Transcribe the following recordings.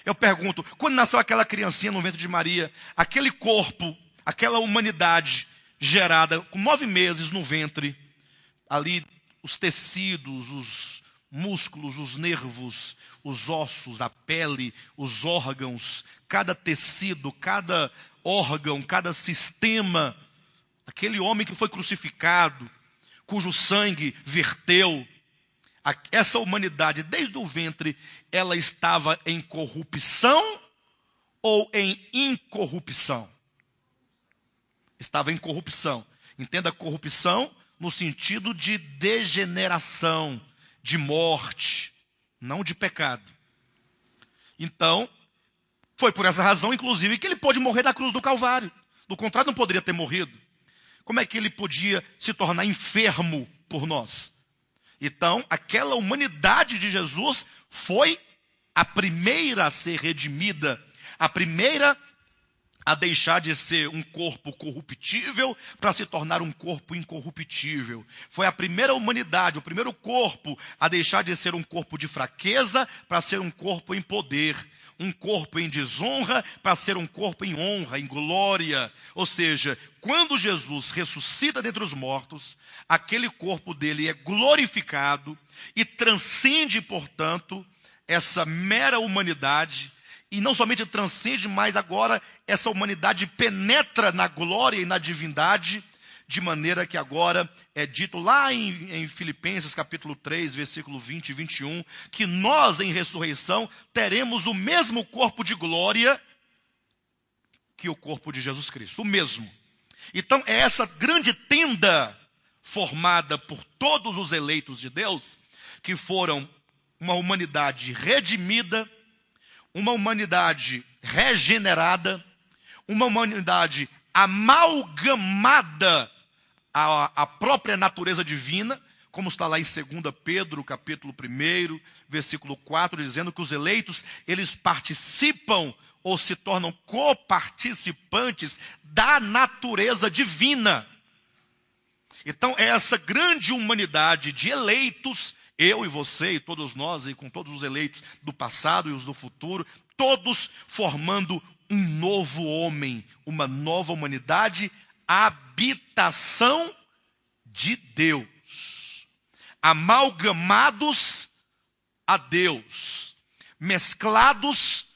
Eu pergunto, quando nasceu aquela criancinha no ventre de Maria, aquele corpo, aquela humanidade gerada com 9 meses no ventre, ali os tecidos, os músculos, os nervos, os ossos, a pele, os órgãos, cada tecido, cada órgão, cada sistema, aquele homem que foi crucificado, cujo sangue verteu, essa humanidade desde o ventre, ela estava em corrupção ou em incorrupção? Estava em corrupção. Entenda corrupção no sentido de degeneração, de morte, não de pecado. Então, foi por essa razão, inclusive, que ele pôde morrer na cruz do Calvário. Do contrário, não poderia ter morrido. Como é que ele podia se tornar enfermo por nós? Então, aquela humanidade de Jesus foi a primeira a ser redimida, a primeira a deixar de ser um corpo corruptível para se tornar um corpo incorruptível. Foi a primeira humanidade, o primeiro corpo a deixar de ser um corpo de fraqueza para ser um corpo em poder. Um corpo em desonra para ser um corpo em honra, em glória. Ou seja, quando Jesus ressuscita dentre os mortos, aquele corpo dele é glorificado e transcende, portanto, essa mera humanidade. E não somente transcende, mas agora essa humanidade penetra na glória e na divindade, de maneira que agora é dito lá em Filipenses capítulo 3, versículo 20 e 21, que nós em ressurreição teremos o mesmo corpo de glória que o corpo de Jesus Cristo, o mesmo. Então é essa grande tenda formada por todos os eleitos de Deus, que foram uma humanidade redimida, uma humanidade regenerada, uma humanidade amalgamada à própria natureza divina, como está lá em 2 Pedro, capítulo 1, versículo 4, dizendo que os eleitos, eles participam ou se tornam coparticipantes da natureza divina. Então, é essa grande humanidade de eleitos, eu e você e todos nós, e com todos os eleitos do passado e os do futuro, todos formando um novo homem, uma nova humanidade, habitação de Deus, amalgamados a Deus, mesclados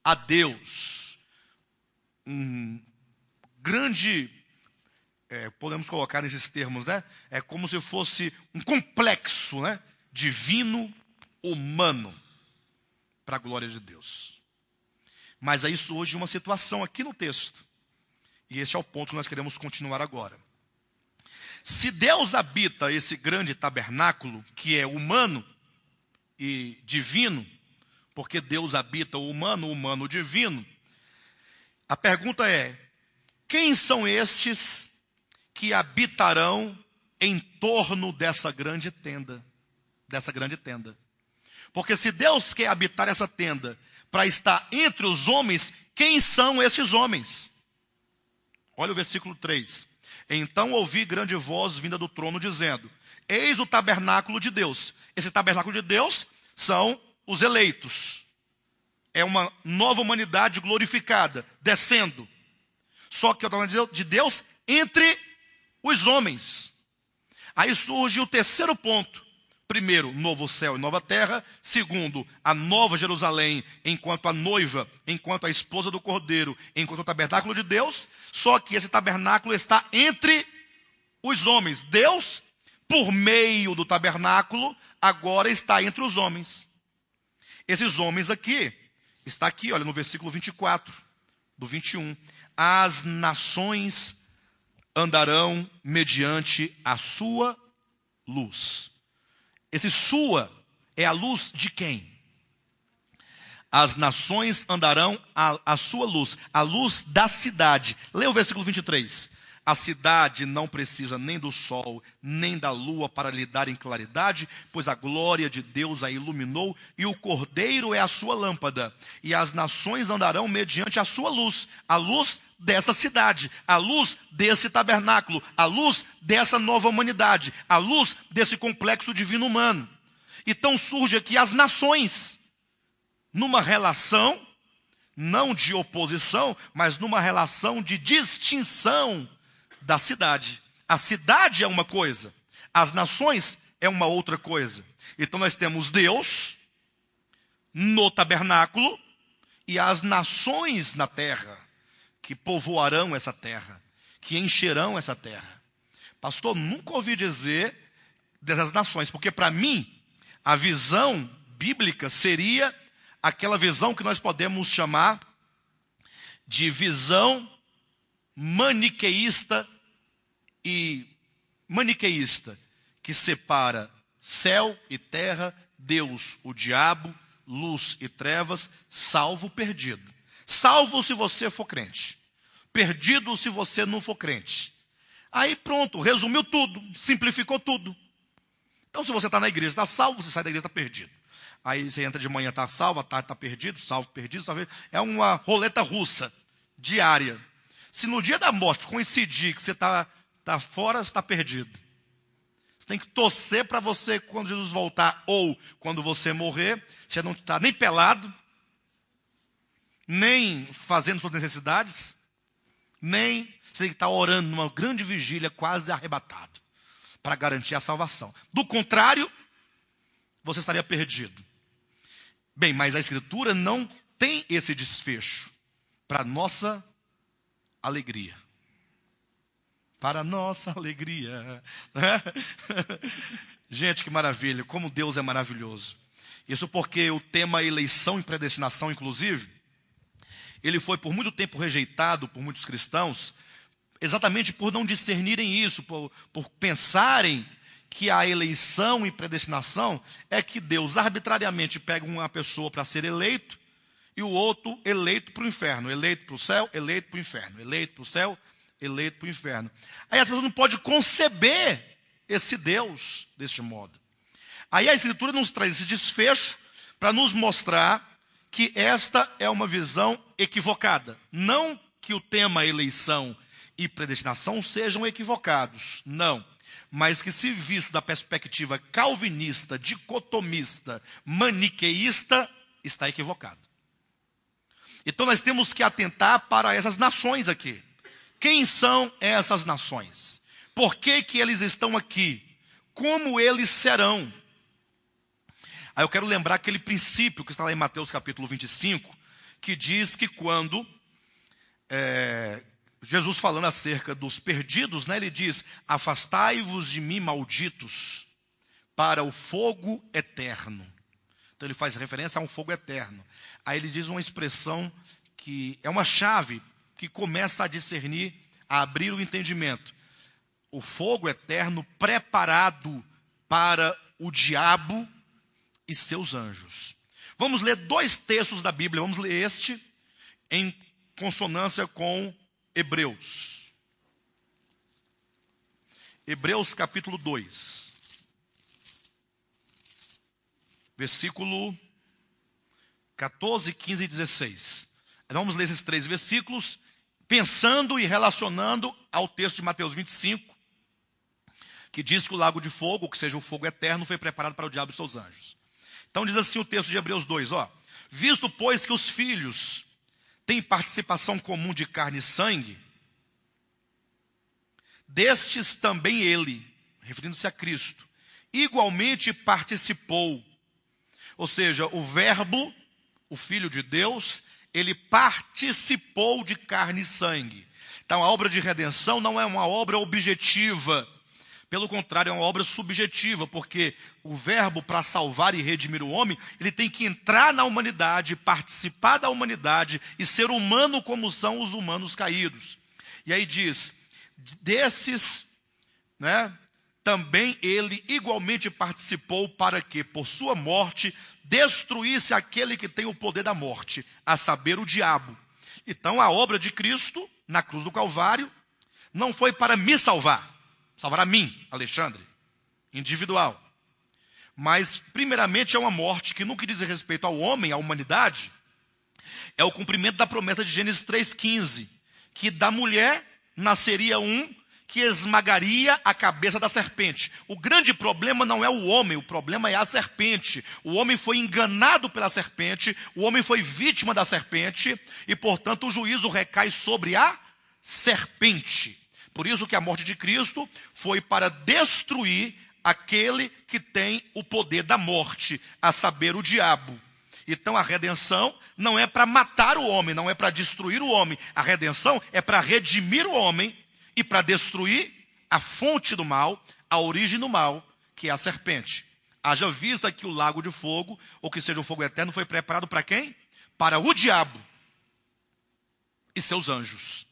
a Deus. Um grande, podemos colocar nesses termos, né? É como se fosse um complexo, né? Divino, humano, para a glória de Deus. Mas aí surge uma situação aqui no texto. E esse é o ponto que nós queremos continuar agora. Se Deus habita esse grande tabernáculo, que é humano e divino, porque Deus habita o humano divino, a pergunta é, quem são estes que habitarão em torno dessa grande tenda? Porque se Deus quer habitar essa tenda para estar entre os homens, quem são esses homens? Olha o versículo 3. Então ouvi grande voz vinda do trono dizendo, eis o tabernáculo de Deus. Esse tabernáculo de Deus são os eleitos. É uma nova humanidade glorificada, descendo. Só que é o tabernáculo de Deus entre os homens. Aí surge o terceiro ponto. Primeiro, novo céu e nova terra. Segundo, a nova Jerusalém, enquanto a noiva, enquanto a esposa do Cordeiro, enquanto o tabernáculo de Deus. Só que esse tabernáculo está entre os homens. Deus, por meio do tabernáculo, agora está entre os homens. Esses homens aqui, está aqui, olha, no versículo 24, do 21. As nações andarão mediante a sua luz. Esse sua é a luz de quem? As nações andarão à sua luz, a luz da cidade. Leia o versículo 23. A cidade não precisa nem do sol, nem da lua para lhe dar em claridade, pois a glória de Deus a iluminou, e o Cordeiro é a sua lâmpada. E as nações andarão mediante a sua luz, a luz desta cidade, a luz desse tabernáculo, a luz dessa nova humanidade, a luz desse complexo divino humano. Então surge aqui as nações, numa relação não de oposição, mas numa relação de distinção da cidade. A cidade é uma coisa, as nações é uma outra coisa. Então nós temos Deus no tabernáculo e as nações na terra, que povoarão essa terra, que encherão essa terra. Pastor, nunca ouvi dizer dessas nações, porque para mim, a visão bíblica seria aquela visão que nós podemos chamar de visão maniqueísta, que separa céu e terra, Deus, o diabo, luz e trevas, salvo o perdido. Salvo se você for crente, perdido se você não for crente. Aí pronto, resumiu tudo, simplificou tudo. Então se você está na igreja, está salvo, você sai da igreja, está perdido. Aí você entra de manhã, está salvo, à tarde está perdido, salvo, perdido, salvo. É uma roleta russa, diária. Se no dia da morte coincidir que você está fora, você está perdido. Você tem que torcer para você, quando Jesus voltar, ou quando você morrer, você não está nem pelado, nem fazendo suas necessidades, nem você tem que estar orando numa grande vigília, quase arrebatado, para garantir a salvação. Do contrário, você estaria perdido. Bem, mas a Escritura não tem esse desfecho para nossa alegria. Para nossa alegria. Gente, que maravilha, como Deus é maravilhoso. Isso porque o tema eleição e predestinação, inclusive, ele foi por muito tempo rejeitado por muitos cristãos, exatamente por não discernirem isso, por pensarem que a eleição e predestinação é que Deus arbitrariamente pega uma pessoa para ser eleito e o outro eleito para o inferno, eleito para o céu, eleito para o inferno, eleito para o céu, eleito para o inferno. Aí as pessoas não podem conceber esse Deus deste modo. Aí a Escritura nos traz esse desfecho para nos mostrar que esta é uma visão equivocada. Não que o tema eleição e predestinação sejam equivocados, não. Mas que, se visto da perspectiva calvinista, dicotomista, maniqueísta, está equivocado. Então nós temos que atentar para essas nações aqui. Quem são essas nações? Por que eles estão aqui? Como eles serão? Aí eu quero lembrar aquele princípio que está lá em Mateus capítulo 25, que diz que quando Jesus falando acerca dos perdidos, né, ele diz: afastai-vos de mim, malditos, para o fogo eterno. Então ele faz referência a um fogo eterno. Aí ele diz uma expressão que é uma chave que começa a discernir, a abrir o entendimento. O fogo eterno preparado para o diabo e seus anjos. Vamos ler 2 textos da Bíblia. Vamos ler este em consonância com Hebreus. Hebreus capítulo 2. Versículo 14, 15 e 16. Vamos ler esses 3 versículos, pensando e relacionando ao texto de Mateus 25, que diz que o lago de fogo, que seja o fogo eterno, foi preparado para o diabo e seus anjos. Então diz assim o texto de Hebreus 2, visto pois que os filhos têm participação comum de carne e sangue, destes também ele, referindo-se a Cristo, igualmente participou. Ou seja, o Verbo, o Filho de Deus, ele participou de carne e sangue. Então a obra de redenção não é uma obra objetiva, pelo contrário, é uma obra subjetiva, porque o Verbo, para salvar e redimir o homem, ele tem que entrar na humanidade, participar da humanidade e ser humano como são os humanos caídos. E aí diz, desses, também ele igualmente participou para que, por sua morte, destruísse aquele que tem o poder da morte, a saber, o diabo. Então a obra de Cristo, na cruz do Calvário, não foi para me salvar a mim, Alexandre, individual. Mas, primeiramente, é uma morte que, no que diz respeito ao homem, à humanidade, é o cumprimento da promessa de Gênesis 3,15, que da mulher nasceria um que esmagaria a cabeça da serpente. O grande problema não é o homem, o problema é a serpente. O homem foi enganado pela serpente, o homem foi vítima da serpente, e portanto o juízo recai sobre a serpente. Por isso que a morte de Cristo foi para destruir aquele que tem o poder da morte, a saber, o diabo. Então a redenção não é para matar o homem, não é para destruir o homem. A redenção é para redimir o homem e para destruir a fonte do mal, a origem do mal, que é a serpente. Haja vista que o lago de fogo, ou que seja o fogo eterno, foi preparado para quem? Para o diabo e seus anjos,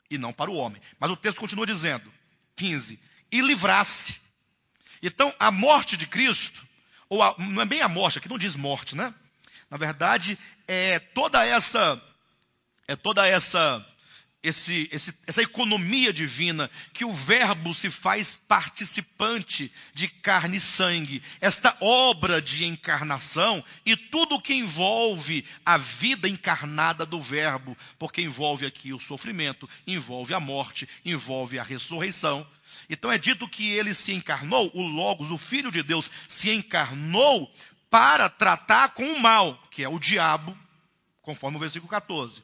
e não para o homem. Mas o texto continua dizendo, 15, e livrasse. Então a morte de Cristo, não é bem a morte, aqui não diz morte, né? Na verdade, essa economia divina, que o verbo se faz participante de carne e sangue, esta obra de encarnação e tudo que envolve a vida encarnada do verbo, porque envolve aqui o sofrimento, envolve a morte, envolve a ressurreição. Então é dito que ele se encarnou, o Logos, o Filho de Deus, se encarnou para tratar com o mal, que é o diabo, conforme o versículo 14.